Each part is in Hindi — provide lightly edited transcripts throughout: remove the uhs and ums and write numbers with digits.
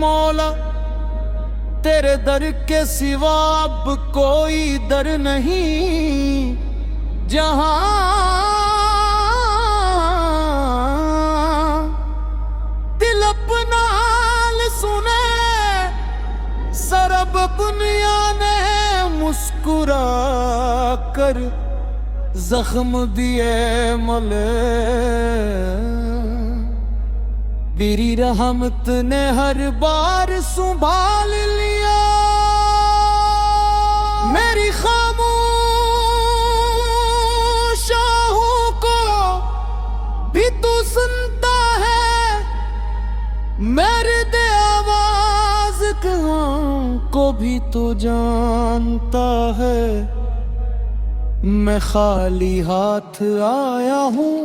मौला तेरे दर के सिवा अब कोई दर नहीं जहां दिल अपना हाल सुने सरब दुनिया ने मुस्कुरा कर जख्म दिए मले तेरी रहमत ने हर बार संभाल लिया मेरी खामोश आहों को भी तू सुनता है मेरे दे आवाज को भी तू जानता है। मैं खाली हाथ आया हूँ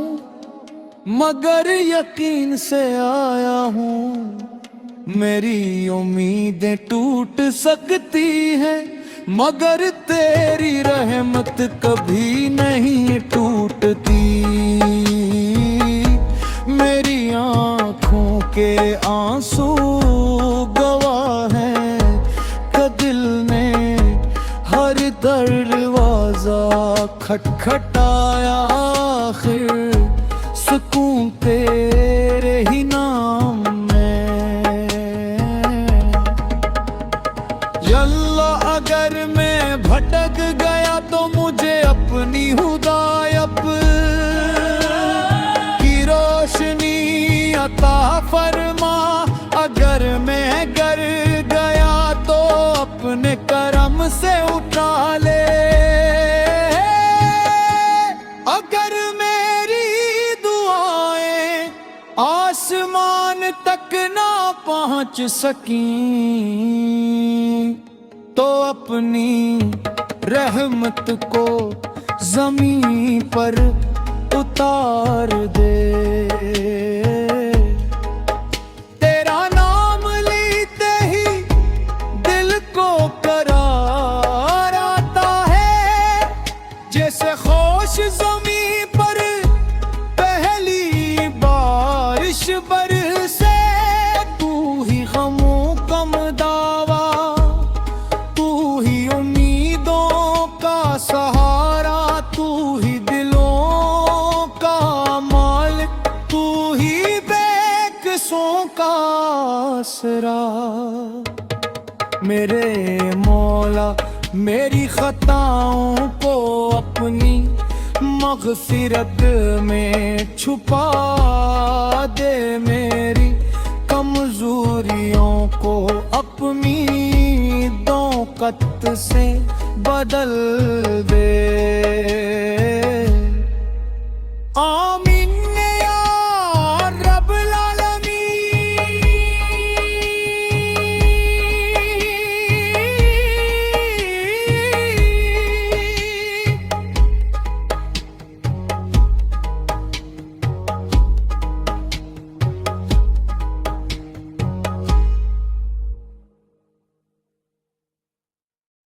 मगर यकीन से आया हूँ मेरी उम्मीदें टूट सकती हैं मगर तेरी रहमत कभी नहीं टूटती। मेरी आँखों के आंसू गवाह हैं कि दिल ने हर दरवाजा खटखटाया आखिर सुकून तेरे ही नाम में। यल्ला अगर मैं भटक गया तो मुझे अपनी हुदायत की रोशनी अता फरमा अगर मैं गर गया तो अपने करम से उठा ले अगर आसमान तक ना पहुंच सकी तो अपनी रहमत को जमीन पर उतार दे। तेरा नाम लेते ही दिल को करार आता है जैसे खुश ज़मीं पर पहली बारिश बरसे। तू ही गमों कम दावा तू ही उम्मीदों का सहारा तू ही दिलों का मालिक तू ही बेकसों का आसरा। मेरे मौला मेरी खताओं को अपनी मग़फ़िरत में छुपा दे मेरी कमज़ोरियों को अपनी दोकत से बदल दे।